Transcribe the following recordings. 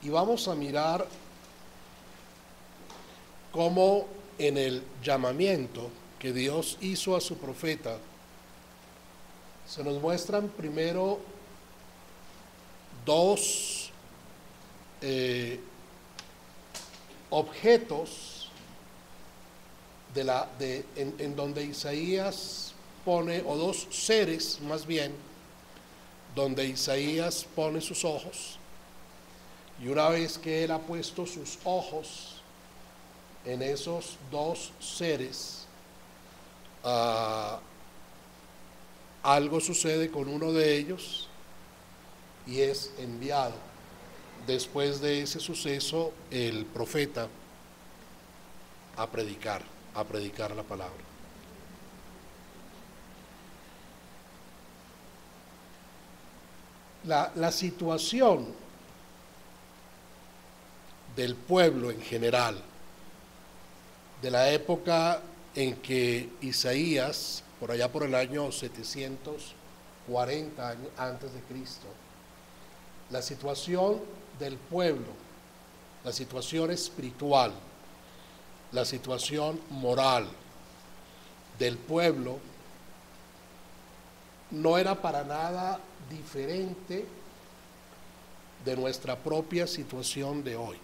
y vamos a mirar cómo en el llamamiento que Dios hizo a su profeta se nos muestran primero dos objetos en donde Isaías pone, o dos seres más bien, donde Isaías pone sus ojos, y una vez que él ha puesto sus ojos en esos dos seres, algo sucede con uno de ellos y es enviado. Después de ese suceso, el profeta a predicar la palabra. La situación del pueblo en general, de la época en que Isaías, por allá por el año 740 antes de Cristo, la situación del pueblo, la situación espiritual, la situación moral del pueblo no era para nada diferente de nuestra propia situación de hoy.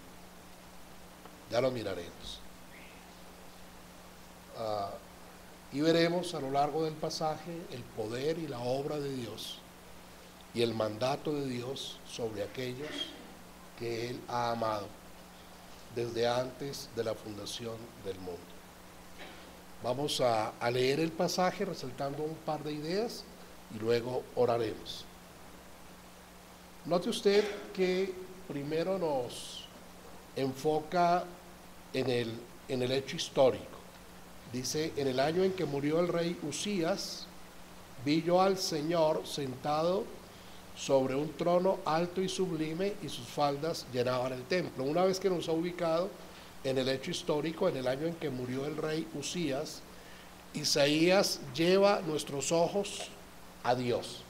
Ya lo miraremos. Y veremos a lo largo del pasaje el poder y la obra de Dios y el mandato de Dios sobre aquellos que Él ha amado desde antes de la fundación del mundo. Vamos a leer el pasaje resaltando un par de ideas y luego oraremos. Note usted que primero nos enfoca en el hecho histórico. Dice: en el año en que murió el rey Usías, vi yo al Señor sentado sobre un trono alto y sublime, y sus faldas llenaban el templo. Una vez que nos ha ubicado en el hecho histórico, en el año en que murió el rey Usías, Isaías lleva nuestros ojos a Dios.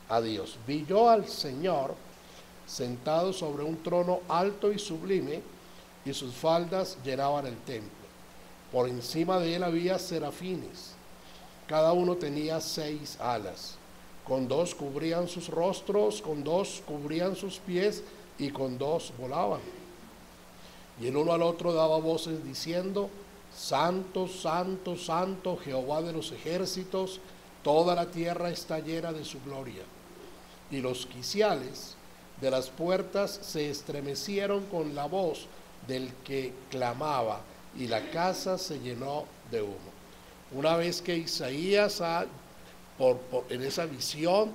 A Dios. Vi yo al Señor sentado sobre un trono alto y sublime, y sus faldas llenaban el templo. Por encima de él había serafines, cada uno tenía 6 alas. Con 2 cubrían sus rostros, con 2 cubrían sus pies, y con 2 volaban. Y el uno al otro daba voces diciendo: Santo, santo, santo, Jehová de los ejércitos, toda la tierra está llena de su gloria. Y los quiciales de las puertas se estremecieron con la voz del que clamaba, y la casa se llenó de humo. Una vez que Isaías en esa visión,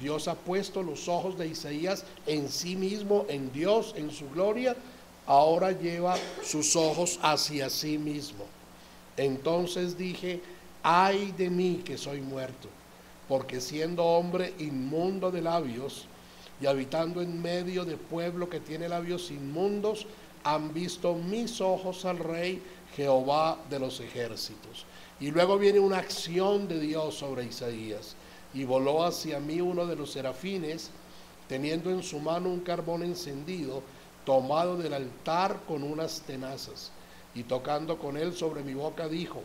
Dios ha puesto los ojos de Isaías en sí mismo, en Dios, en su gloria, ahora lleva sus ojos hacia sí mismo. Entonces dije: ay de mí que soy muerto, porque siendo hombre inmundo de labios y habitando en medio de pueblo que tiene labios inmundos, han visto mis ojos al Rey, Jehová de los ejércitos. Y luego viene una acción de Dios sobre Isaías: y voló hacia mí uno de los serafines, teniendo en su mano un carbón encendido, tomado del altar con unas tenazas, y tocando con él sobre mi boca dijo: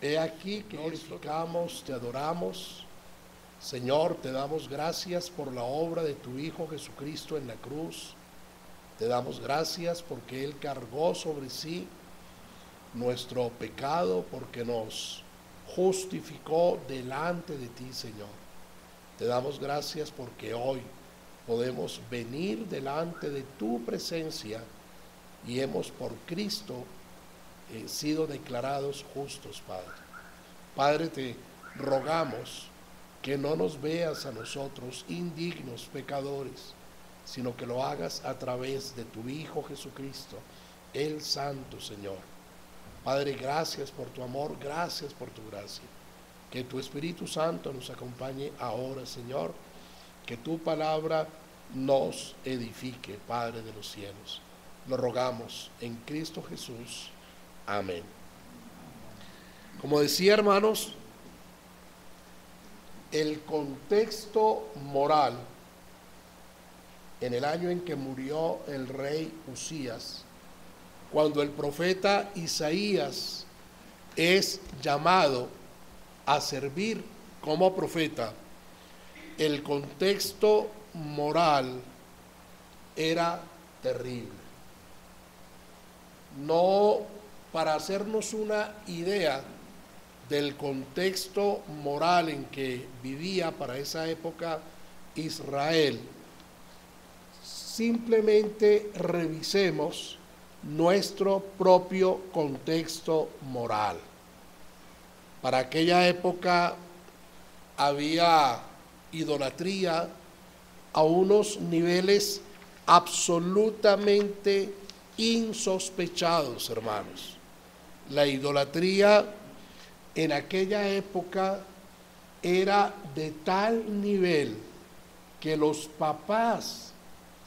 he aquí que glorificamos, te adoramos, Señor, te damos gracias por la obra de tu Hijo Jesucristo en la cruz. Te damos gracias porque Él cargó sobre sí nuestro pecado, porque nos justificó delante de ti, Señor. Te damos gracias porque hoy podemos venir delante de tu presencia y hemos por Cristo sido declarados justos, Padre. Padre, te rogamos que no nos veas a nosotros indignos, pecadores, sino que lo hagas a través de tu Hijo Jesucristo, el Santo Señor. Padre, gracias por tu amor, gracias por tu gracia. Que tu Espíritu Santo nos acompañe ahora, Señor, que tu palabra nos edifique, Padre de los cielos. Lo rogamos en Cristo Jesús. Amén. Como decía, hermanos, el contexto moral en el año en que murió el rey Usías, cuando el profeta Isaías es llamado a servir como profeta, el contexto moral era terrible. No, para hacernos una idea del contexto moral en que vivía para esa época Israel, simplemente revisemos nuestro propio contexto moral. Para aquella época había idolatría a unos niveles absolutamente insospechados, hermanos. La idolatría en aquella época era de tal nivel que los papás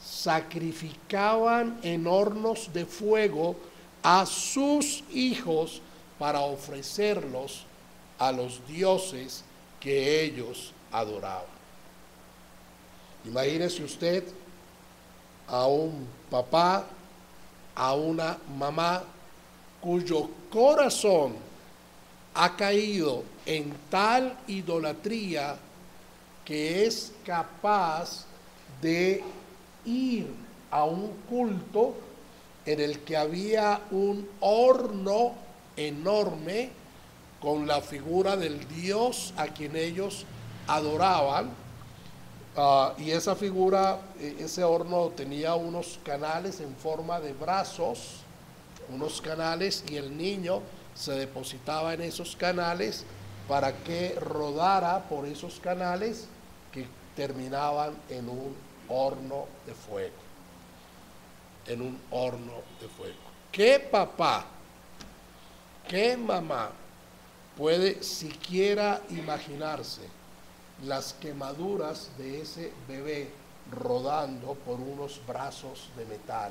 sacrificaban en hornos de fuego a sus hijos para ofrecerlos a los dioses que ellos adoraban. Imagínese usted a un papá, a una mamá cuyo corazón ha caído en tal idolatría que es capaz de ir a un culto en el que había un horno enorme con la figura del Dios a quien ellos adoraban, y esa figura, ese horno tenía unos canales en forma de brazos, unos canales, y el niño se depositaba en esos canales para que rodara por esos canales que terminaban en un horno de fuego, en un horno de fuego. ¿Qué papá, qué mamá puede siquiera imaginarse las quemaduras de ese bebé rodando por unos brazos de metal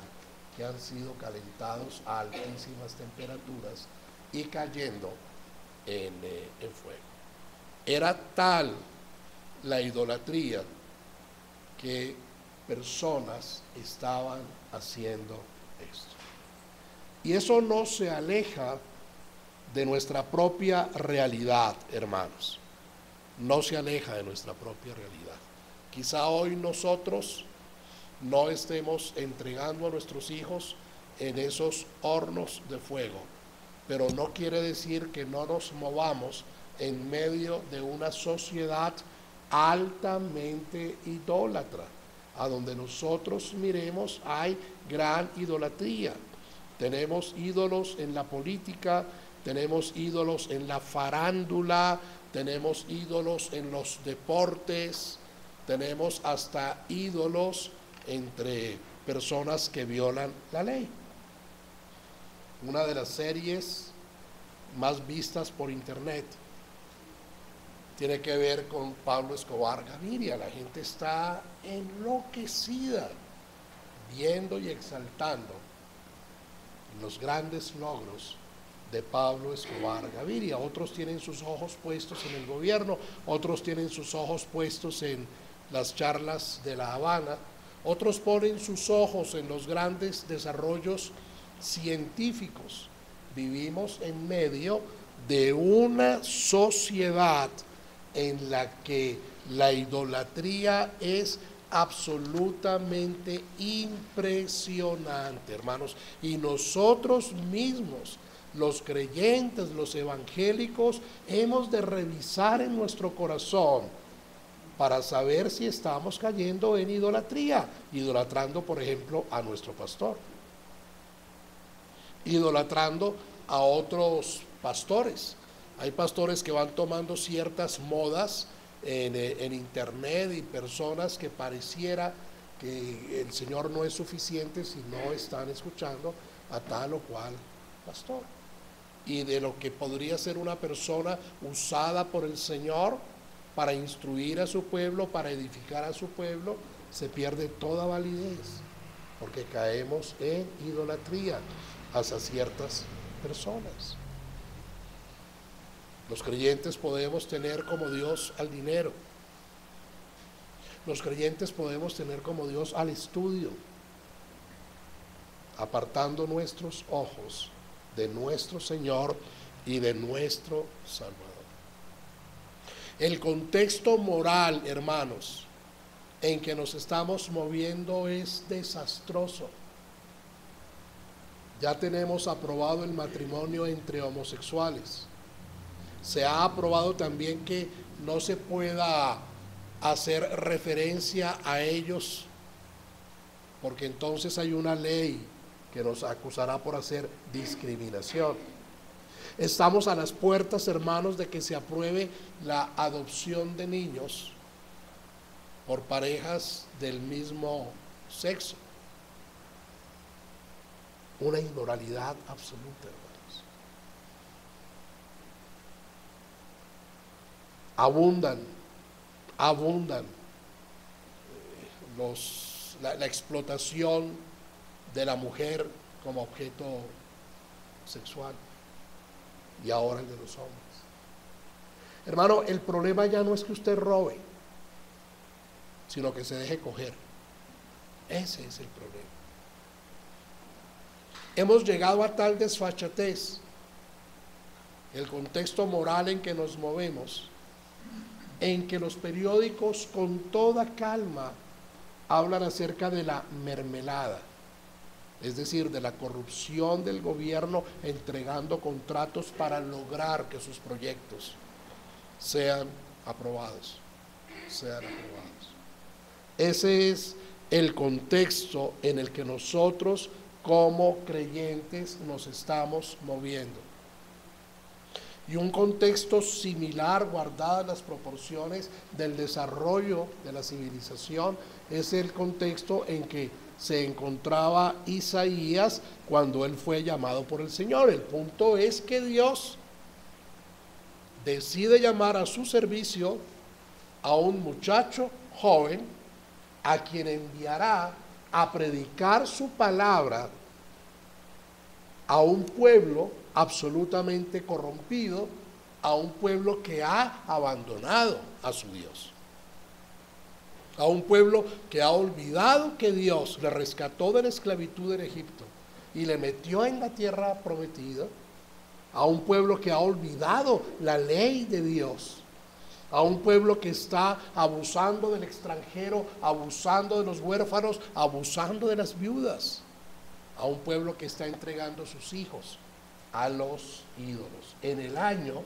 que han sido calentados a altísimas temperaturas y cayendo en fuego? Era tal la idolatría que personas estaban haciendo esto. Y eso no se aleja de nuestra propia realidad, hermanos. No se aleja de nuestra propia realidad. Quizá hoy nosotros no estemos entregando a nuestros hijos en esos hornos de fuego, pero no quiere decir que no nos movamos en medio de una sociedad altamente idólatra. A donde nosotros miremos hay gran idolatría. Tenemos ídolos en la política, tenemos ídolos en la farándula, tenemos ídolos en los deportes, tenemos hasta ídolos entre personas que violan la ley. Una de las series más vistas por internet tiene que ver con Pablo Escobar Gaviria. La gente está enloquecida viendo y exaltando los grandes logros de Pablo Escobar Gaviria. Otros tienen sus ojos puestos en el gobierno, otros tienen sus ojos puestos en las charlas de La Habana, otros ponen sus ojos en los grandes desarrollos científicos. Vivimos en medio de una sociedad en la que la idolatría es absolutamente impresionante, hermanos, y nosotros mismos, los creyentes, los evangélicos, hemos de revisar en nuestro corazón para saber si estamos cayendo en idolatría, idolatrando, por ejemplo, a nuestro pastor, idolatrando a otros pastores. Hay pastores que van tomando ciertas modas en internet, y personas que pareciera que el Señor no es suficiente si no están escuchando a tal o cual pastor. Y de lo que podría ser una persona usada por el Señor para instruir a su pueblo, para edificar a su pueblo, se pierde toda validez, porque caemos en idolatría hacia ciertas personas. Los creyentes podemos tener como Dios al dinero. los creyentes podemos tener como Dios al estudio, apartando nuestros ojos de nuestro Señor y de nuestro Salvador. El contexto moral, hermanos, en que nos estamos moviendo es desastroso. Ya tenemos aprobado el matrimonio entre homosexuales. Se ha aprobado también que no se pueda hacer referencia a ellos, porque entonces hay una ley que nos acusará por hacer discriminación. Estamos a las puertas, hermanos, de que se apruebe la adopción de niños por parejas del mismo sexo. Una inmoralidad absoluta, hermanos. Abundan la explotación de la mujer como objeto sexual, y ahora el de los hombres. Hermano, el problema ya no es que usted robe, sino que se deje coger. Ese es el problema. Hemos llegado a tal desfachatez, el contexto moral en que nos movemos, en que los periódicos con toda calma hablan acerca de la mermelada, es decir, de la corrupción del gobierno entregando contratos para lograr que sus proyectos sean aprobados. Ese es el contexto en el que nosotros como creyentes nos estamos moviendo. Y un contexto similar, guardadas las proporciones del desarrollo de la civilización, es el contexto en que se encontraba Isaías cuando él fue llamado por el Señor. El punto es que Dios decide llamar a su servicio a un muchacho joven a quien enviará a predicar su palabra a un pueblo absolutamente corrompido, a un pueblo que ha abandonado a su Dios, a un pueblo que ha olvidado que Dios le rescató de la esclavitud en Egipto y le metió en la tierra prometida, a un pueblo que ha olvidado la ley de Dios, a un pueblo que está abusando del extranjero, abusando de los huérfanos, abusando de las viudas, a un pueblo que está entregando sus hijos a los ídolos. En el año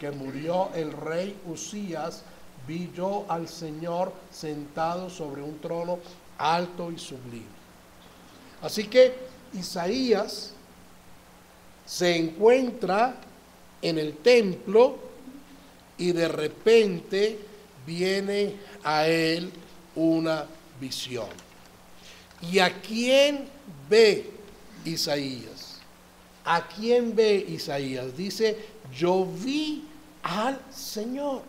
que murió el rey Usías, vi yo al Señor sentado sobre un trono alto y sublime. Así que Isaías se encuentra en el templo y de repente viene a él una visión. ¿Y a quién ve Isaías? ¿A quién ve Isaías? Dice, yo vi al Señor.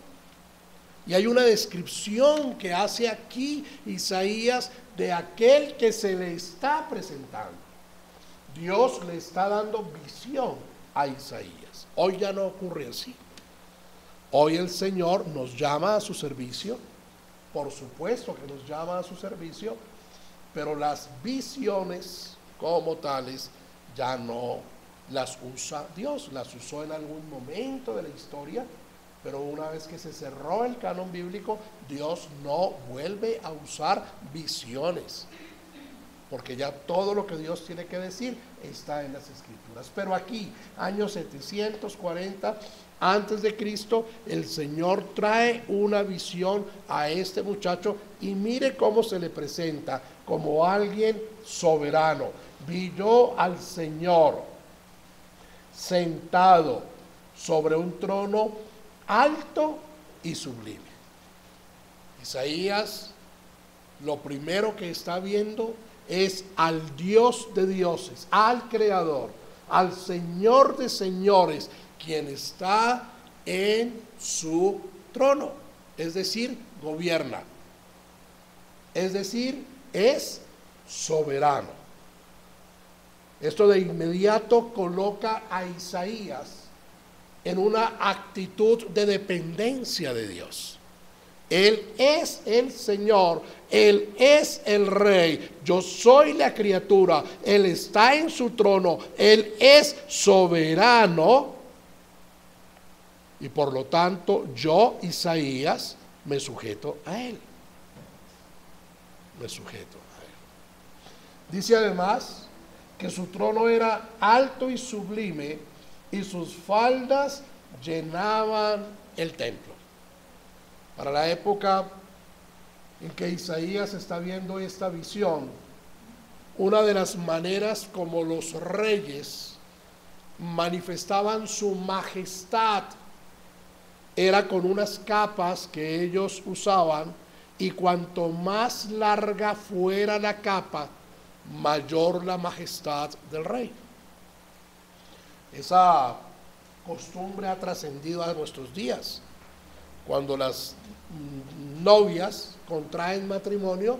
Y hay una descripción que hace aquí Isaías de aquel que se le está presentando. Dios le está dando visión a Isaías. Hoy ya no ocurre así. Hoy el Señor nos llama a su servicio, por supuesto que nos llama a su servicio, pero las visiones como tales ya no las usa Dios. Las usó en algún momento de la historia, pero una vez que se cerró el canon bíblico, Dios no vuelve a usar visiones, porque ya todo lo que Dios tiene que decir está en las Escrituras. Pero aquí, año 740 antes de Cristo, el Señor trae una visión a este muchacho y mire cómo se le presenta, como alguien soberano. Vi yo al Señor sentado sobre un trono alto y sublime. Isaías lo primero que está viendo es al Dios de dioses, al Creador, al Señor de señores, quien está en su trono, es decir, gobierna, es decir, es soberano. Esto de inmediato coloca a Isaías en una actitud de dependencia de Dios. Él es el Señor, Él es el Rey, yo soy la criatura, Él está en su trono, Él es soberano y por lo tanto yo, Isaías, me sujeto a Él. Me sujeto a Él. Dice además que su trono era alto y sublime y sus faldas llenaban el templo. Para la época en que Isaías está viendo esta visión, una de las maneras como los reyes manifestaban su majestad era con unas capas que ellos usaban, y cuanto más larga fuera la capa, mayor la majestad del rey. Esa costumbre ha trascendido a nuestros días. Cuando las novias contraen matrimonio,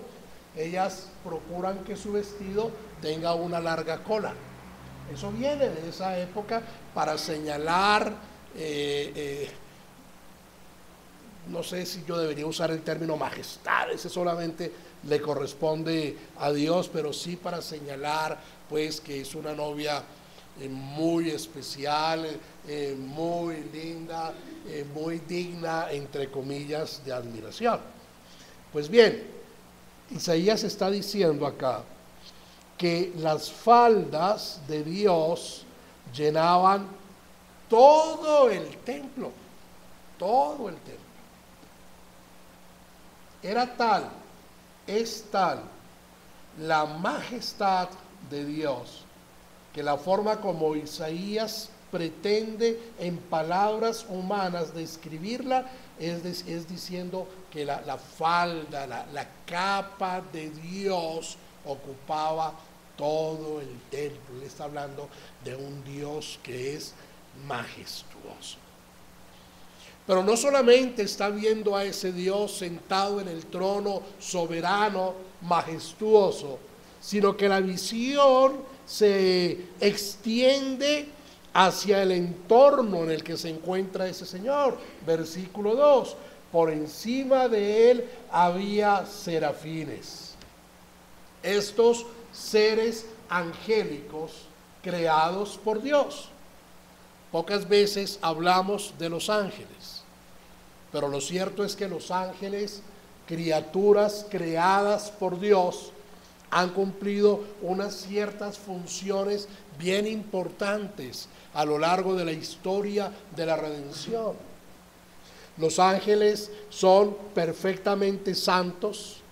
ellas procuran que su vestido tenga una larga cola. Eso viene de esa época para señalar, no sé si yo debería usar el término majestad, ese solamente le corresponde a Dios, pero sí para señalar pues que es una novia muy especial, muy linda, muy digna, entre comillas, de admiración. Pues bien, Isaías está diciendo acá que las faldas de Dios llenaban todo el templo, todo el templo. Era tal, es tal la majestad de Dios, que la forma como Isaías pretende en palabras humanas describirla es diciendo que la falda, la capa de Dios ocupaba todo el templo. Él está hablando de un Dios que es majestuoso. Pero no solamente está viendo a ese Dios sentado en el trono soberano, majestuoso, sino que la visión se extiende hacia el entorno en el que se encuentra ese Señor. Versículo 2, por encima de él había serafines. Estos seres angélicos creados por Dios. Pocas veces hablamos de los ángeles, pero lo cierto es que los ángeles, criaturas creadas por Dios, han cumplido unas ciertas funciones bien importantes a lo largo de la historia de la redención. Los ángeles son perfectamente santos,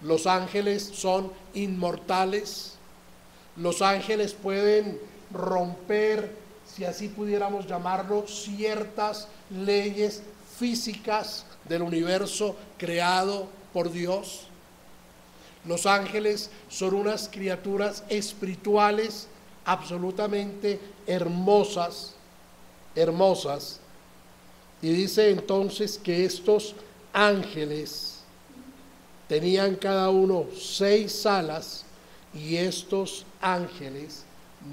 los ángeles son inmortales, los ángeles pueden romper, si así pudiéramos llamarlo, ciertas leyes físicas del universo creado por Dios. Los ángeles son unas criaturas espirituales absolutamente hermosas, hermosas. Y dice entonces que estos ángeles tenían cada uno 6 alas, y estos ángeles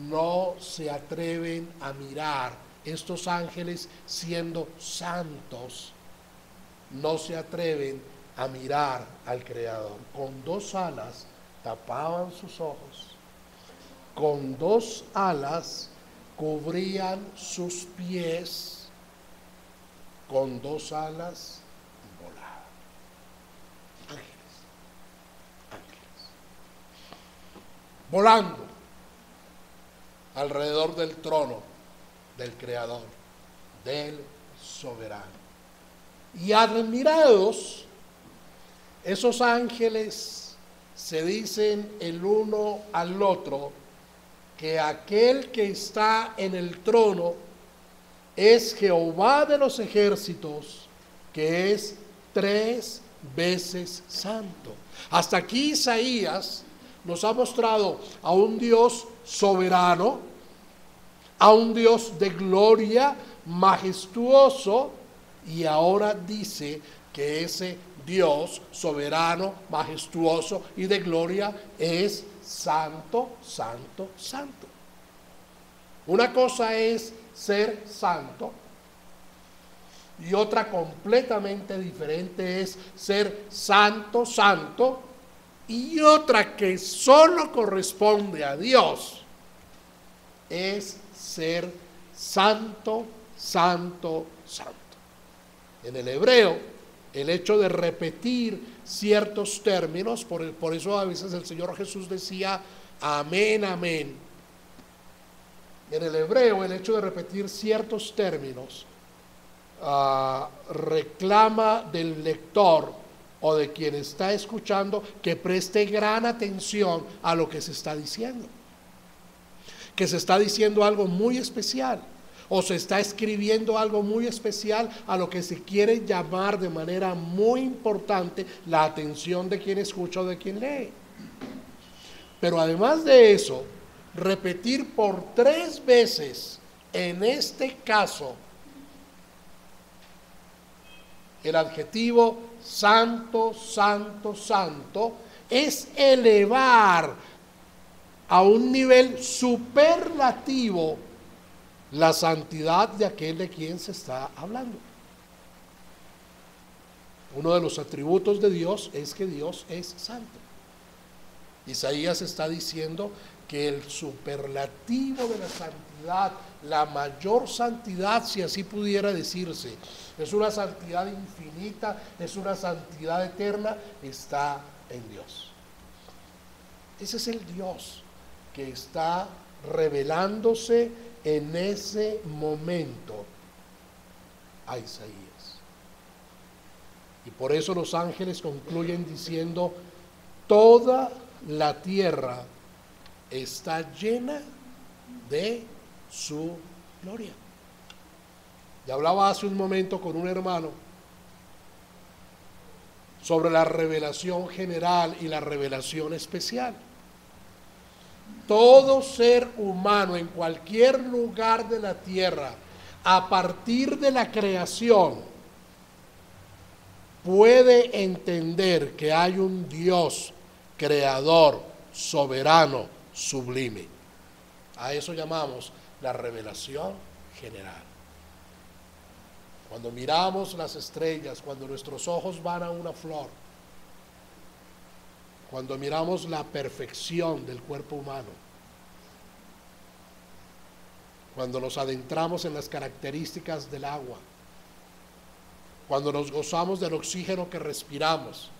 no se atreven a mirar. Estos ángeles, siendo santos, no se atreven a mirar al Creador. Con 2 alas tapaban sus ojos, con 2 alas cubrían sus pies, con 2 alas volaban. Ángeles, ángeles, volando alrededor del trono del Creador, del soberano. Y admirados, esos ángeles se dicen el uno al otro que aquel que está en el trono es Jehová de los ejércitos, que es 3 veces santo. Hasta aquí Isaías nos ha mostrado a un Dios soberano, a un Dios de gloria, majestuoso, y ahora dice que ese Dios soberano, majestuoso y de gloria es santo, santo, santo. Una cosa es ser santo y otra completamente diferente es ser santo, santo, y otra que solo corresponde a Dios es ser santo, santo, santo. En el hebreo, el hecho de repetir ciertos términos, por eso a veces el Señor Jesús decía amén, amén. En el hebreo, el hecho de repetir ciertos términos reclama del lector o de quien está escuchando que preste gran atención a lo que se está diciendo, que se está diciendo algo muy especial o se está escribiendo algo muy especial a lo que se quiere llamar de manera muy importante la atención de quien escucha o de quien lee. Pero además de eso, repetir por 3 veces en este caso el adjetivo santo, santo, santo es elevar a un nivel superlativo la santidad de aquel de quien se está hablando. Uno de los atributos de Dios es que Dios es santo. Isaías está diciendo que el superlativo de la santidad, la mayor santidad, si así pudiera decirse, es una santidad infinita, es una santidad eterna, está en Dios. Ese es el Dios que está revelándose en ese momento a Isaías. Y por eso los ángeles concluyen diciendo: toda la tierra está llena de su gloria. Y hablaba hace un momento con un hermano sobre la revelación general y la revelación especial. Todo ser humano en cualquier lugar de la tierra, a partir de la creación, puede entender que hay un Dios creador, soberano, sublime. A eso llamamos la revelación general. Cuando miramos las estrellas, cuando nuestros ojos van a una flor, cuando miramos la perfección del cuerpo humano, cuando nos adentramos en las características del agua, cuando nos gozamos del oxígeno que respiramos,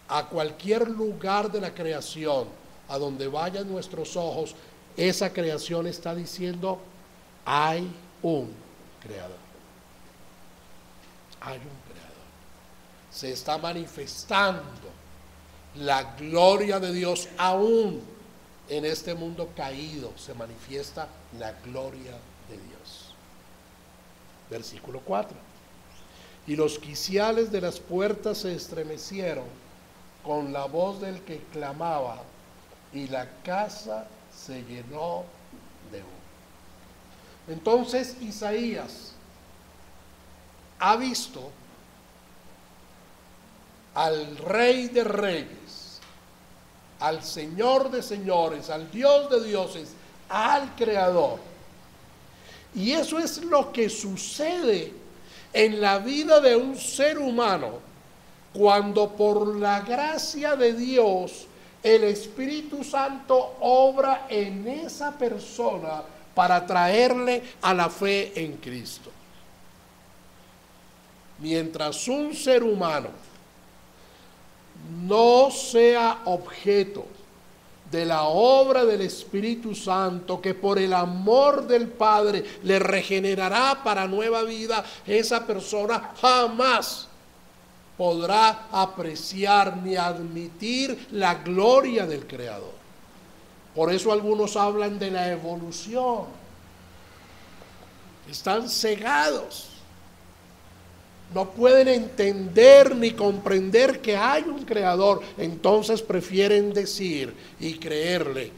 a cualquier lugar de la creación, a donde vayan nuestros ojos, esa creación está diciendo: hay un creador. Hay un creador. Se está manifestando la gloria de Dios. Aún en este mundo caído se manifiesta la gloria de Dios. Versículo 4. Y los quiciales de las puertas se estremecieron con la voz del que clamaba, y la casa se llenó de humo. Entonces Isaías ha visto al Rey de Reyes, al Señor de Señores, al Dios de dioses, al Creador. Y eso es lo que sucede en la vida de un ser humano cuando por la gracia de Dios el Espíritu Santo obra en esa persona para traerle a la fe en Cristo. Mientras un ser humano no sea objeto de la obra del Espíritu Santo, que por el amor del Padre le regenerará para nueva vida, esa persona jamás podrá apreciar ni admitir la gloria del Creador. Por eso algunos hablan de la evolución. Están cegados. No pueden entender ni comprender que hay un Creador. Entonces prefieren decir y creerle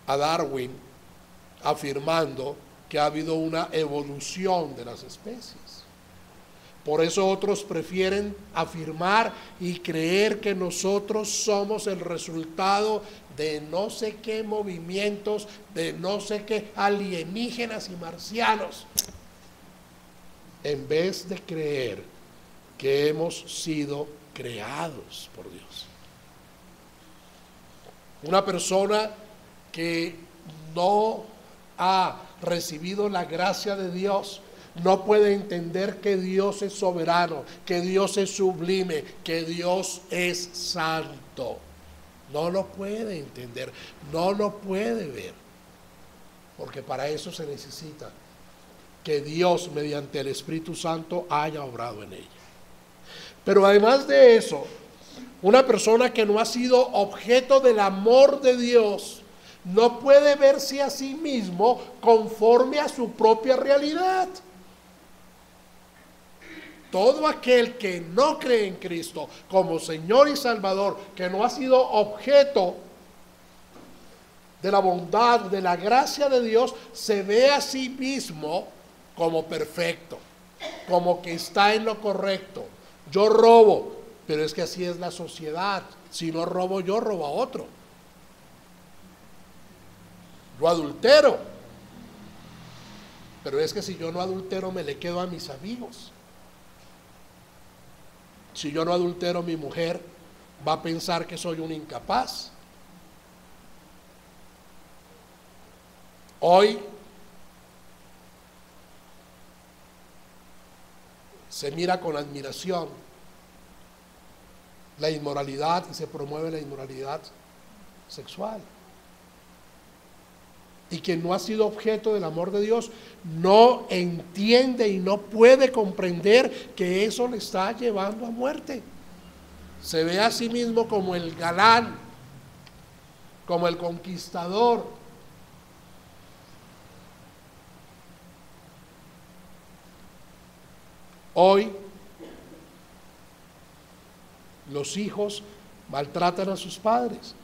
a Darwin, afirmando que ha habido una evolución de las especies. Por eso otros prefieren afirmar y creer que nosotros somos el resultado de no sé qué movimientos, de no sé qué alienígenas y marcianos. en vez de creer que hemos sido creados por Dios. Una persona que no ha recibido la gracia de Dios no puede entender que Dios es soberano, que Dios es sublime, que Dios es santo. No lo puede entender, no lo puede ver, porque para eso se necesita que Dios mediante el Espíritu Santo haya obrado en ella. Pero además de eso, una persona que no ha sido objeto del amor de Dios no puede verse a sí mismo conforme a su propia realidad. Todo aquel que no cree en Cristo como Señor y Salvador, que no ha sido objeto de la bondad, de la gracia de Dios, se ve a sí mismo como perfecto, como que está en lo correcto. Yo robo, pero es que así es la sociedad. Si no robo yo, robo a otro. Yo adultero, pero es que si yo no adultero me le quedo a mis amigos. Si yo no adultero, mi mujer va a pensar que soy un incapaz. Hoy se mira con admiración la inmoralidad y se promueve la inmoralidad sexual. Y quien no ha sido objeto del amor de Dios no entiende y no puede comprender que eso le está llevando a muerte. Se ve a sí mismo como el galán, como el conquistador. Hoy los hijos maltratan a sus padres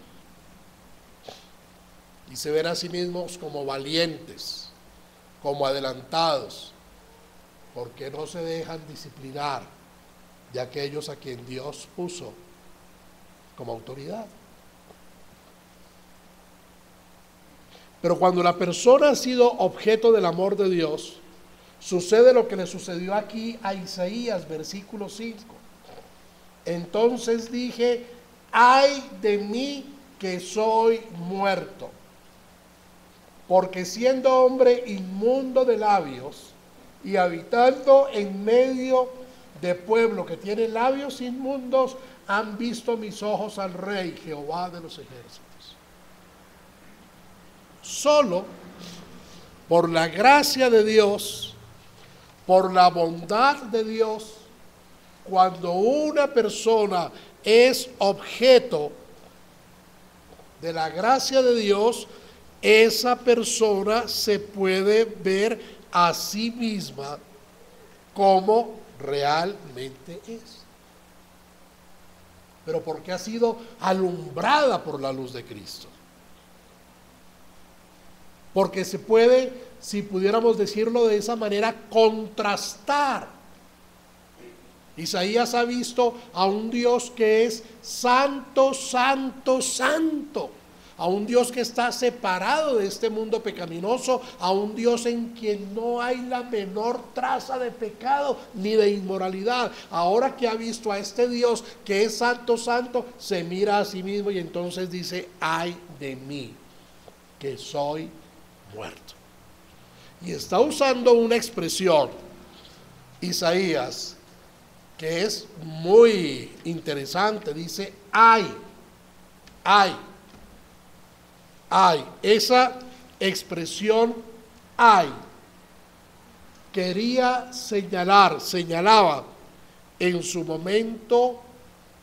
y se ven a sí mismos como valientes, como adelantados, porque no se dejan disciplinar de aquellos a quien Dios puso como autoridad. Pero cuando la persona ha sido objeto del amor de Dios, sucede lo que le sucedió aquí a Isaías, versículo 5. Entonces dije, ay de mí que soy muerto, porque siendo hombre inmundo de labios y habitando en medio de pueblo que tiene labios inmundos, han visto mis ojos al Rey, Jehová de los ejércitos. Solo por la gracia de Dios, por la bondad de Dios, cuando una persona es objeto de la gracia de Dios, esa persona se puede ver a sí misma como realmente es. Pero porque ha sido alumbrada por la luz de Cristo. Porque se puede, si pudiéramos decirlo de esa manera, contrastar. Isaías ha visto a un Dios que es santo, santo, santo. A un Dios que está separado de este mundo pecaminoso, a un Dios en quien no hay la menor traza de pecado ni de inmoralidad. Ahora que ha visto a este Dios que es santo, santo, se mira a sí mismo y entonces dice, ay de mí, que soy muerto. Y está usando una expresión, Isaías, que es muy interesante. Dice, ay, ay. Ay, esa expresión ay señalaba en su momento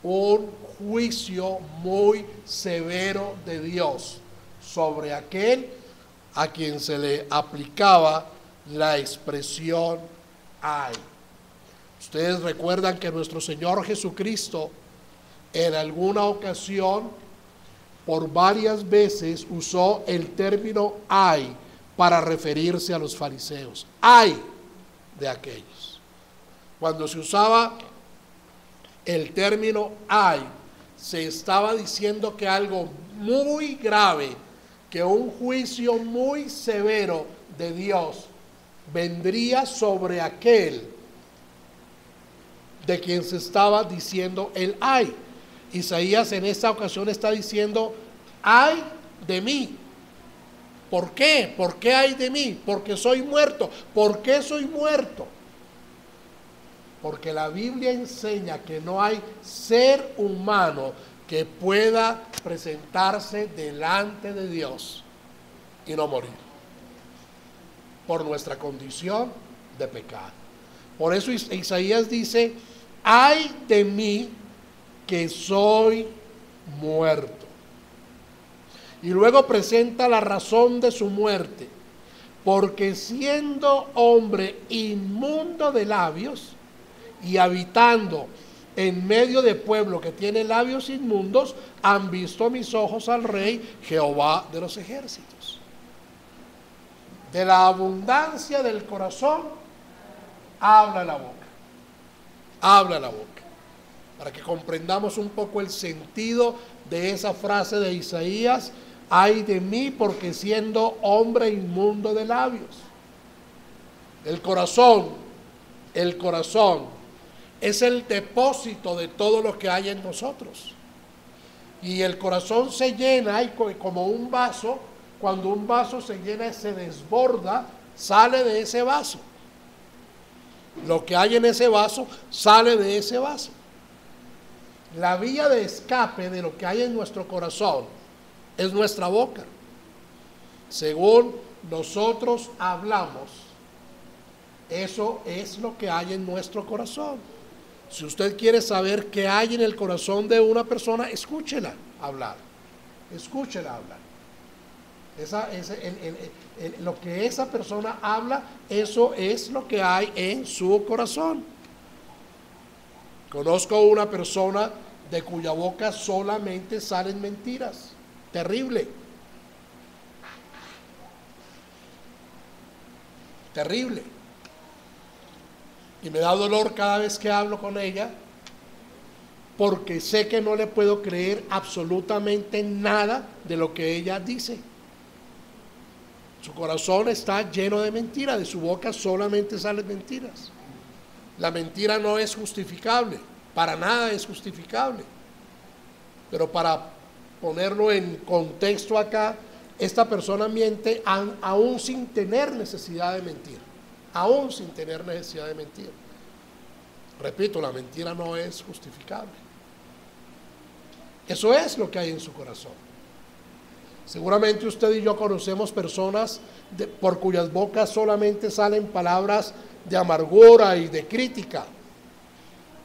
un juicio muy severo de Dios sobre aquel a quien se le aplicaba la expresión ay. Ustedes recuerdan que nuestro Señor Jesucristo en alguna ocasión por varias veces usó el término ay para referirse a los fariseos. Ay de aquellos. Cuando se usaba el término ay, se estaba diciendo que algo muy grave, que un juicio muy severo de Dios vendría sobre aquel de quien se estaba diciendo el ay. Isaías en esta ocasión está diciendo, ay de mí. ¿Por qué? ¿Por qué ay de mí? Porque soy muerto. ¿Por qué soy muerto? Porque la Biblia enseña que no hay ser humano que pueda presentarse delante de Dios y no morir, por nuestra condición de pecado. Por eso Isaías dice, ay de mí que soy muerto. Y luego presenta la razón de su muerte, porque siendo hombre inmundo de labios y habitando en medio de pueblo que tiene labios inmundos, han visto mis ojos al Rey Jehová de los ejércitos. De la abundancia del corazón habla la boca. Habla la boca. Para que comprendamos un poco el sentido de esa frase de Isaías, ay de mí porque siendo hombre inmundo de labios. El corazón es el depósito de todo lo que hay en nosotros. Y el corazón se llena, y como un vaso, cuando un vaso se llena y se desborda, sale de ese vaso. Lo que hay en ese vaso sale de ese vaso. La vía de escape de lo que hay en nuestro corazón es nuestra boca. Según nosotros hablamos, eso es lo que hay en nuestro corazón. Si usted quiere saber qué hay en el corazón de una persona, escúchela hablar. Escúchela hablar. Lo que esa persona habla, eso es lo que hay en su corazón. Conozco una persona de cuya boca solamente salen mentiras. Terrible. Terrible. Y me da dolor cada vez que hablo con ella, porque sé que no le puedo creer absolutamente nada de lo que ella dice. Su corazón está lleno de mentiras, de su boca solamente salen mentiras. La mentira no es justificable, para nada es justificable. Pero para ponerlo en contexto acá, esta persona miente aún sin tener necesidad de mentir. Aún sin tener necesidad de mentir. Repito, la mentira no es justificable. Eso es lo que hay en su corazón. Seguramente usted y yo conocemos personas por cuyas bocas solamente salen palabras de amargura y de crítica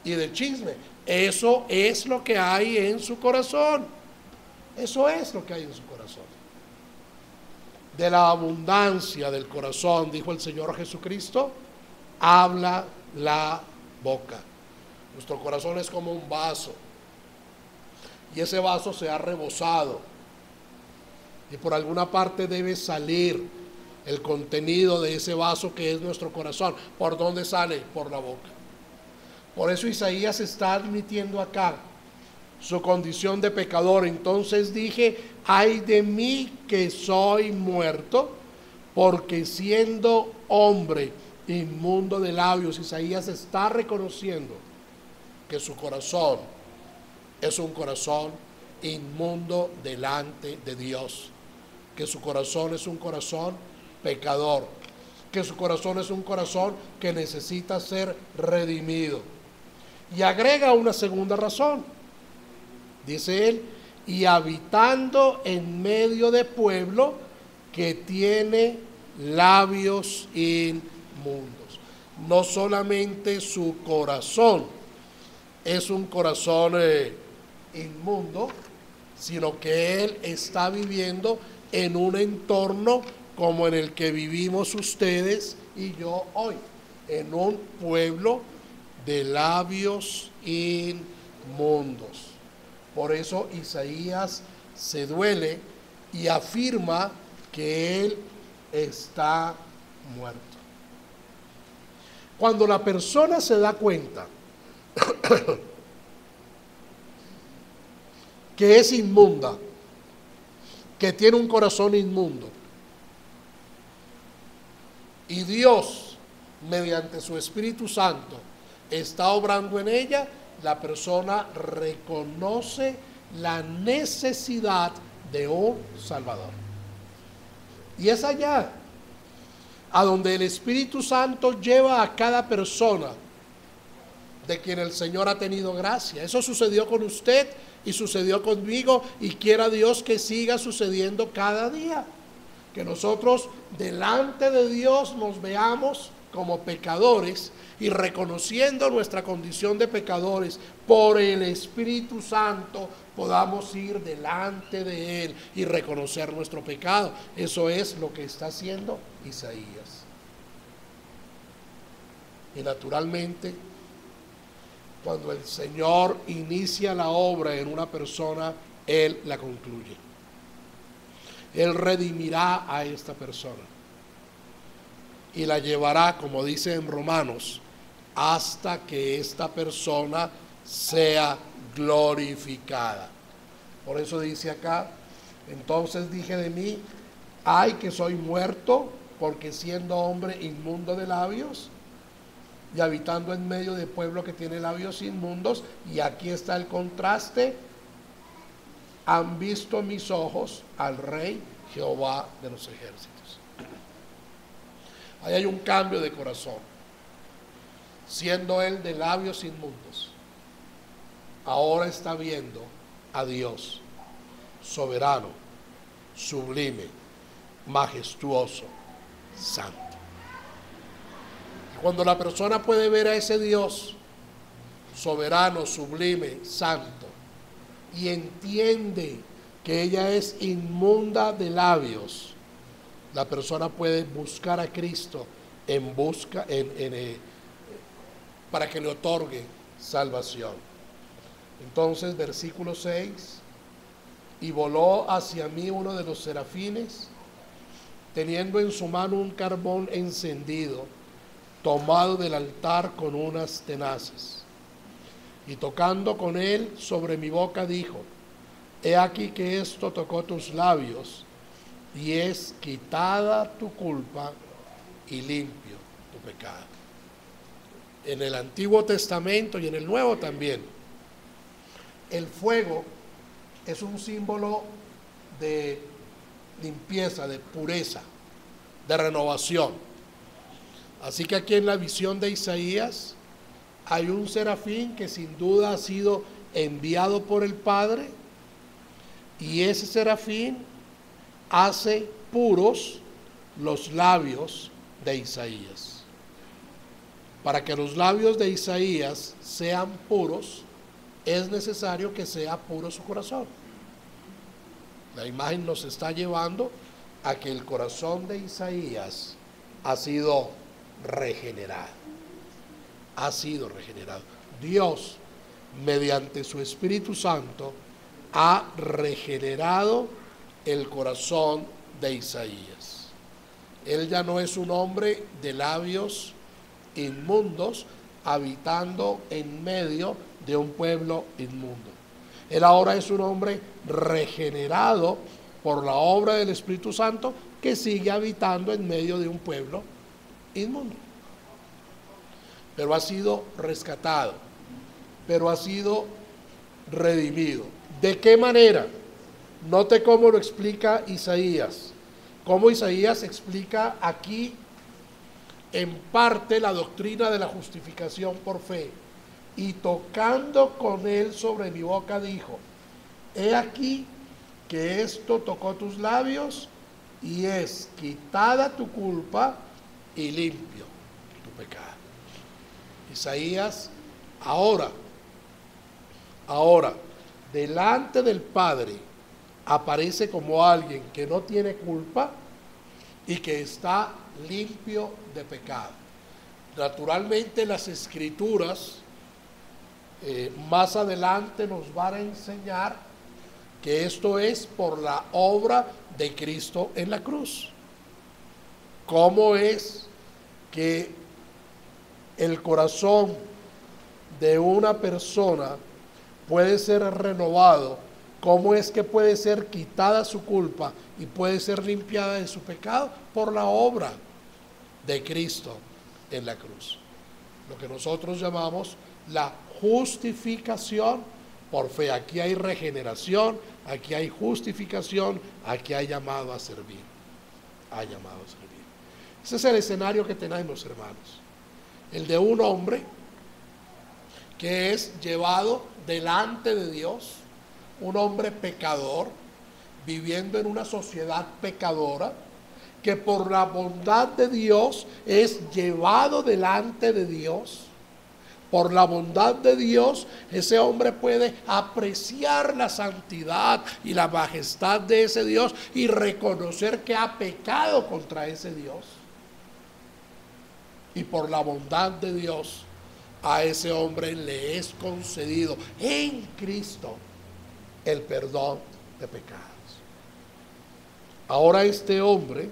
y de chisme. Eso es lo que hay en su corazón. Eso es lo que hay en su corazón. De la abundancia del corazón, dijo el Señor Jesucristo, habla la boca. Nuestro corazón es como un vaso, y ese vaso se ha rebosado, y por alguna parte debe salir el contenido de ese vaso que es nuestro corazón. ¿Por dónde sale? Por la boca. Por eso Isaías está admitiendo acá su condición de pecador. Entonces dije, ay de mí que soy muerto, porque siendo hombre inmundo de labios. Isaías está reconociendo que su corazón es un corazón inmundo delante de Dios, que su corazón es un corazón pecador, que su corazón es un corazón que necesita ser redimido. Y agrega una segunda razón. Dice él, y habitando en medio de pueblo que tiene labios inmundos. No solamente su corazón es un corazón inmundo, sino que él está viviendo en un entorno como en el que vivimos ustedes y yo hoy, en un pueblo de labios inmundos. Por eso Isaías se duele y afirma que él está muerto. Cuando la persona se da cuenta que es inmunda, que tiene un corazón inmundo, y Dios, mediante su Espíritu Santo, está obrando en ella, la persona reconoce la necesidad de un Salvador. Y es allá a donde el Espíritu Santo lleva a cada persona de quien el Señor ha tenido gracia. Eso sucedió con usted y sucedió conmigo, y quiera Dios que siga sucediendo cada día. Que nosotros delante de Dios nos veamos como pecadores, y reconociendo nuestra condición de pecadores por el Espíritu Santo podamos ir delante de Él y reconocer nuestro pecado. Eso es lo que está haciendo Isaías. Y naturalmente, cuando el Señor inicia la obra en una persona, Él la concluye. Él redimirá a esta persona y la llevará, como dice en Romanos, hasta que esta persona sea glorificada. Por eso dice acá: entonces dije de mí, ay que soy muerto, porque siendo hombre inmundo de labios y habitando en medio de pueblo que tiene labios inmundos. Y aquí está el contraste: han visto mis ojos al Rey Jehová de los ejércitos. Ahí hay un cambio de corazón. Siendo él de labios inmundos, ahora está viendo a Dios soberano, sublime, majestuoso, santo. Y cuando la persona puede ver a ese Dios soberano, sublime, santo, y entiende que ella es inmunda de labios, la persona puede buscar a Cristo para que le otorgue salvación. Entonces, versículo 6: y voló hacia mí uno de los serafines, teniendo en su mano un carbón encendido, tomado del altar con unas tenazas. Y tocando con él sobre mi boca dijo: he aquí que esto tocó tus labios, y es quitada tu culpa y limpio tu pecado. En el Antiguo Testamento y en el Nuevo también, el fuego es un símbolo de limpieza, de pureza, de renovación. Así que aquí en la visión de Isaías hay un serafín que sin duda ha sido enviado por el Padre, y ese serafín hace puros los labios de Isaías. Para que los labios de Isaías sean puros, es necesario que sea puro su corazón. La imagen nos está llevando a que el corazón de Isaías ha sido regenerado. Ha sido regenerado. Dios, mediante su Espíritu Santo, ha regenerado el corazón de Isaías. Él ya no es un hombre de labios inmundos habitando en medio de un pueblo inmundo. Él ahora es un hombre regenerado por la obra del Espíritu Santo, que sigue habitando en medio de un pueblo inmundo. Pero ha sido rescatado, pero ha sido redimido. ¿De qué manera? Note cómo lo explica Isaías. Cómo Isaías explica aquí en parte la doctrina de la justificación por fe. Y tocando con él sobre mi boca dijo: he aquí que esto tocó tus labios, y es quitada tu culpa y limpio tu pecado. Isaías ahora, delante del Padre, aparece como alguien que no tiene culpa y que está limpio de pecado. Naturalmente las Escrituras más adelante nos van a enseñar que esto es por la obra de Cristo en la cruz. ¿Cómo es que el corazón de una persona puede ser renovado? ¿Cómo es que puede ser quitada su culpa y puede ser limpiada de su pecado? Por la obra de Cristo en la cruz. lo que nosotros llamamos la justificación por fe. Aquí hay regeneración, aquí hay justificación, aquí hay llamado a servir. Hay llamado a servir. Ese es el escenario que tenemos, hermanos. El de un hombre que es llevado delante de Dios, un hombre pecador, viviendo en una sociedad pecadora, que por la bondad de Dios es llevado delante de Dios. Por la bondad de Dios, ese hombre puede apreciar la santidad y la majestad de ese Dios y reconocer que ha pecado contra ese Dios. Y por la bondad de Dios, a ese hombre le es concedido en Cristo el perdón de pecados. Ahora este hombre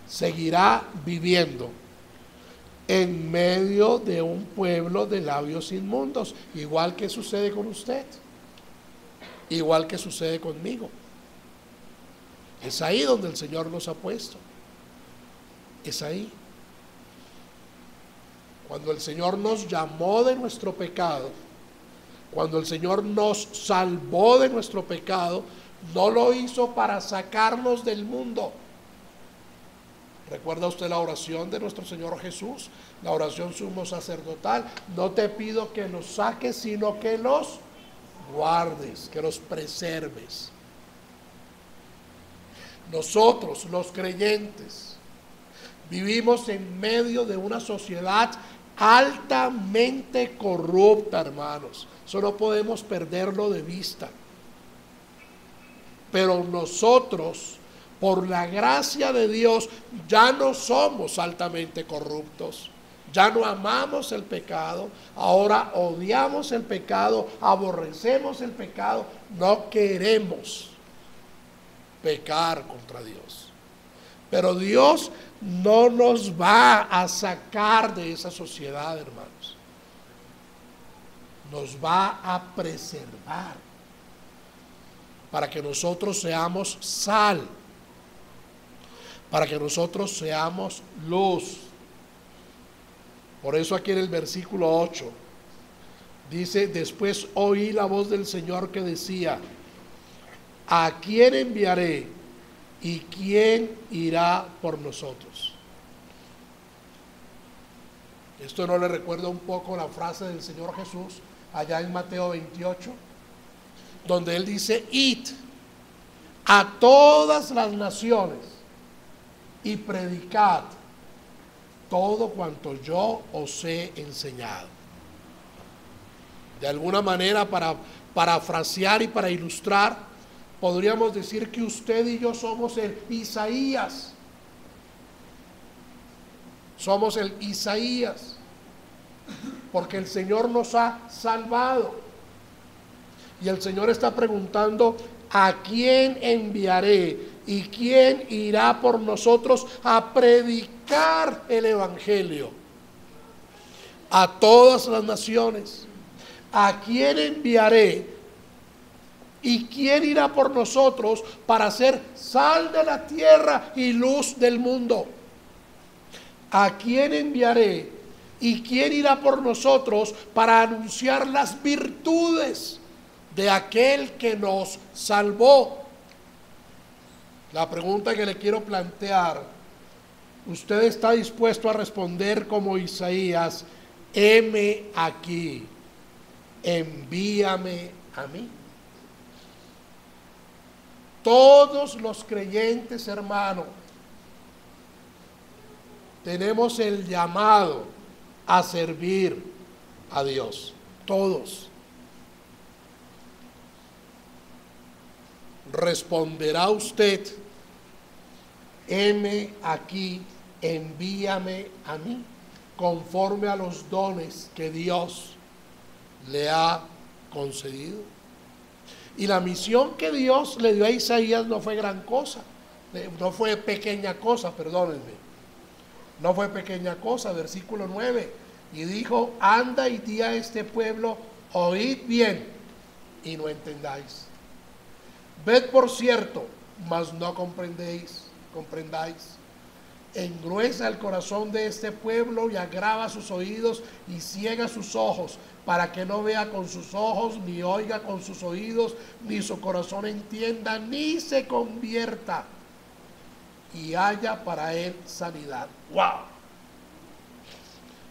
seguirá viviendo en medio de un pueblo de labios inmundos, igual que sucede con usted, igual que sucede conmigo. Es ahí donde el Señor nos ha puesto. Es ahí. Cuando el Señor nos llamó de nuestro pecado, cuando el Señor nos salvó de nuestro pecado, no lo hizo para sacarnos del mundo. ¿Recuerda usted la oración de nuestro Señor Jesús? La oración sumo sacerdotal. No te pido que los saques, sino que los guardes, que los preserves. Nosotros, los creyentes, vivimos en medio de una sociedad altamente corrupta, hermanos. Eso no podemos perderlo de vista. Pero nosotros, por la gracia de Dios, ya no somos altamente corruptos. Ya no amamos el pecado, ahora odiamos el pecado, aborrecemos el pecado, no queremos pecar contra Dios. Pero Dios no nos va a sacar de esa sociedad, hermanos. Nos va a preservar para que nosotros seamos sal, para que nosotros seamos luz. Por eso aquí en el versículo 8 dice: después oí la voz del Señor que decía: ¿a quién enviaré y quién irá por nosotros? Esto no le recuerda un poco la frase del Señor Jesús allá en Mateo 28, donde Él dice: id a todas las naciones y predicad todo cuanto yo os he enseñado. De alguna manera, para parafrasear y para ilustrar, podríamos decir que usted y yo somos el Isaías. Somos el Isaías, porque el Señor nos ha salvado. Y el Señor está preguntando: ¿a quién enviaré y quién irá por nosotros a predicar el evangelio a todas las naciones? ¿A quién enviaré y quién irá por nosotros para ser sal de la tierra y luz del mundo? ¿A quién enviaré y quién irá por nosotros para anunciar las virtudes de aquel que nos salvó? La pregunta que le quiero plantear: ¿usted está dispuesto a responder como Isaías: heme aquí, envíame a mí? Todos los creyentes, hermano, tenemos el llamado a servir a Dios. Todos. ¿Responderá usted: heme aquí, envíame a mí, conforme a los dones que Dios le ha concedido? Y la misión que Dios le dio a Isaías no fue gran cosa, no fue pequeña cosa, perdónenme, no fue pequeña cosa. Versículo 9: y dijo: anda y di a este pueblo, oíd bien y no entendáis, ved por cierto, mas no comprendáis, engruesa el corazón de este pueblo y agrava sus oídos y ciega sus ojos, para que no vea con sus ojos, ni oiga con sus oídos, ni su corazón entienda, ni se convierta y haya para él sanidad. ¡Wow!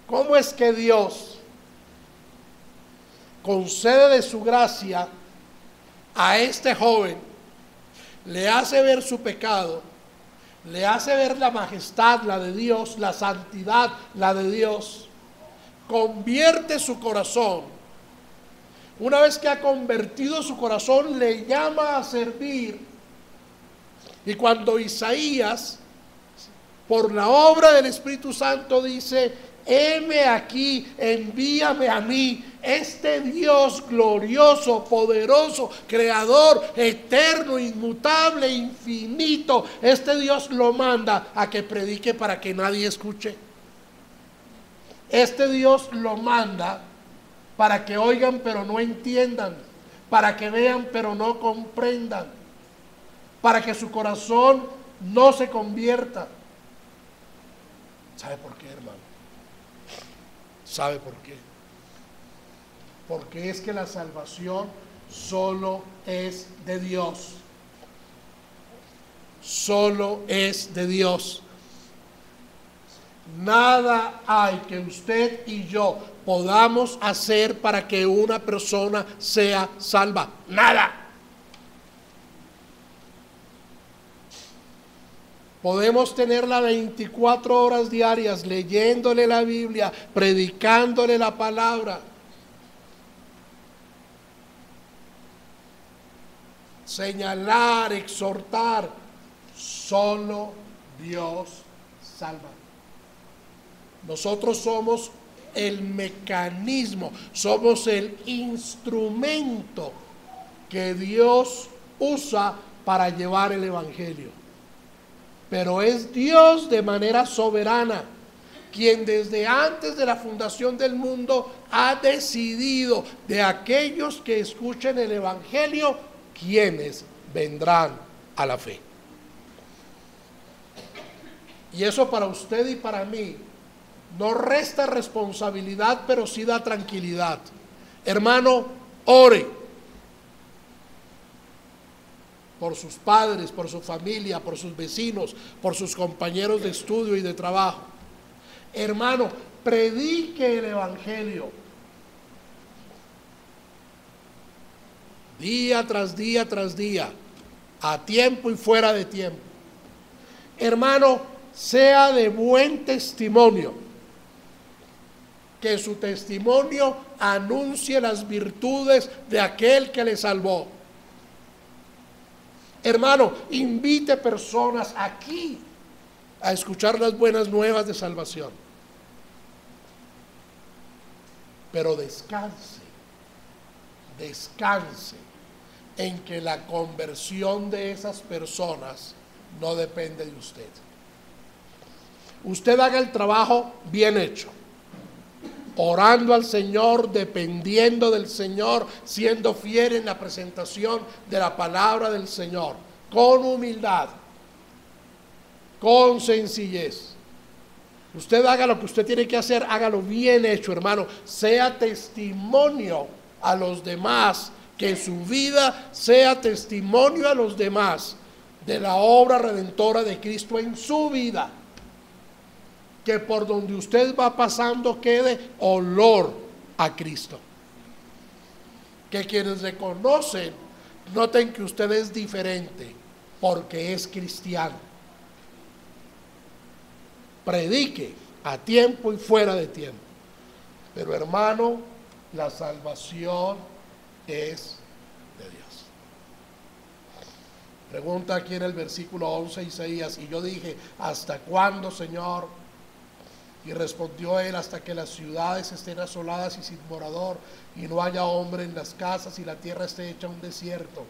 ¿Cómo es que Dios concede de su gracia a este joven, le hace ver su pecado, le hace ver la majestad, la de Dios, la santidad, la de Dios, convierte su corazón? Una vez que ha convertido su corazón, le llama a servir. Y cuando Isaías, por la obra del Espíritu Santo, dice: heme aquí, envíame a mí, este Dios glorioso, poderoso, creador, eterno, inmutable, infinito, este Dios lo manda a que predique para que nadie escuche. Este Dios lo manda para que oigan pero no entiendan, para que vean pero no comprendan, para que su corazón no se convierta. ¿Sabe por qué, hermano? ¿Sabe por qué? Porque es que la salvación solo es de Dios. Solo es de Dios. Nada hay que usted y yo podamos hacer para que una persona sea salva. Nada. Podemos tenerla 24 horas diarias leyéndole la Biblia, predicándole la palabra, señalar, exhortar. Solo Dios salva. Nosotros somos el mecanismo, somos el instrumento que Dios usa para llevar el evangelio. Pero es Dios de manera soberana quien desde antes de la fundación del mundo ha decidido de aquellos que escuchen el evangelio quienes vendrán a la fe. Y eso para usted y para mí no resta responsabilidad, pero sí da tranquilidad. Hermano, ore por sus padres, por su familia, por sus vecinos, por sus compañeros de estudio y de trabajo. Hermano, predique el evangelio. Día tras día tras día, a tiempo y fuera de tiempo. Hermano, sea de buen testimonio. Que su testimonio anuncie las virtudes de aquel que le salvó. Hermano, invite personas aquí a escuchar las buenas nuevas de salvación. Pero descanse en que la conversión de esas personas no depende de usted. Usted haga el trabajo bien hecho, orando al Señor, dependiendo del Señor, siendo fiel en la presentación de la palabra del Señor, con humildad, con sencillez. Usted haga lo que usted tiene que hacer, hágalo bien hecho, hermano. Sea testimonio a los demás, que su vida sea testimonio a los demás de la obra redentora de Cristo en su vida. Que por donde usted va pasando quede olor a Cristo. Que quienes le conocen noten que usted es diferente porque es cristiano. Predique a tiempo y fuera de tiempo. Pero hermano, la salvación es de Dios. Pregunta aquí en el versículo 11 Isaías: y yo dije, ¿hasta cuándo, Señor? Y respondió él: hasta que las ciudades estén asoladas y sin morador, y no haya hombre en las casas, y la tierra esté hecha un desierto,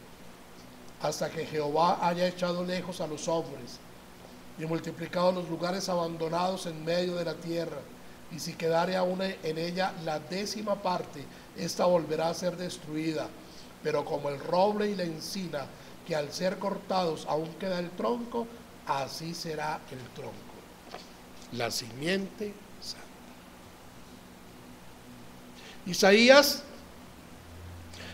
hasta que Jehová haya echado lejos a los hombres, y multiplicado los lugares abandonados en medio de la tierra. Y si quedare aún en ella la 10ª parte, esta volverá a ser destruida. Pero como el roble y la encina, que al ser cortados aún queda el tronco, así será el tronco. la simiente santa. Isaías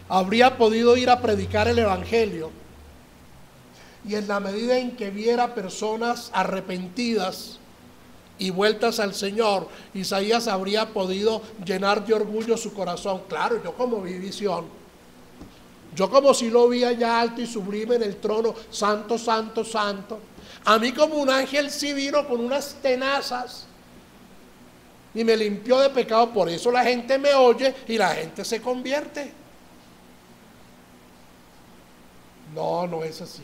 habría podido ir a predicar el evangelio, y en la medida en que viera personas arrepentidas y vueltas al Señor, Isaías habría podido llenar de orgullo su corazón. Claro, yo como vi visión, yo como si lo vi allá alto y sublime en el trono, santo, santo, santo. A mí como un ángel sí vino con unas tenazas y me limpió de pecado. Por eso la gente me oye y la gente se convierte. No, no es así.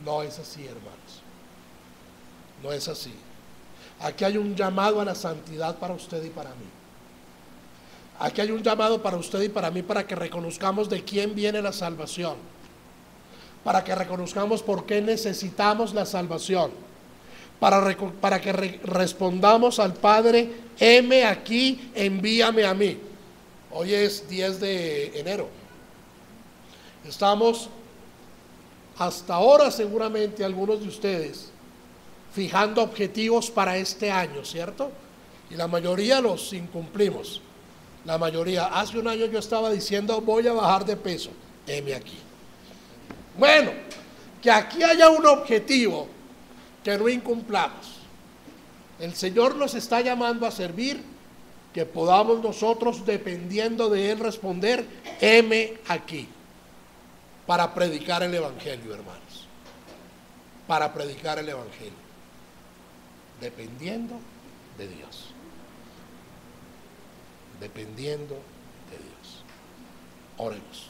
No es así, hermanos. No es así. Aquí hay un llamado a la santidad para usted y para mí. Aquí hay un llamado para usted y para mí, para que reconozcamos de quién viene la salvación, para que reconozcamos por qué necesitamos la salvación, para que respondamos al Padre: heme aquí, envíame a mí. Hoy es 10 de enero. Estamos hasta ahora, seguramente algunos de ustedes, fijando objetivos para este año, ¿cierto? Y la mayoría los incumplimos. La mayoría. Hace un año yo estaba diciendo: voy a bajar de peso. Heme aquí. Bueno, que aquí haya un objetivo que no incumplamos. El Señor nos está llamando a servir, que podamos nosotros, dependiendo de Él, responder: heme aquí. Para predicar el evangelio, hermanos. Para predicar el evangelio. Dependiendo de Dios. Dependiendo de Dios. Oremos.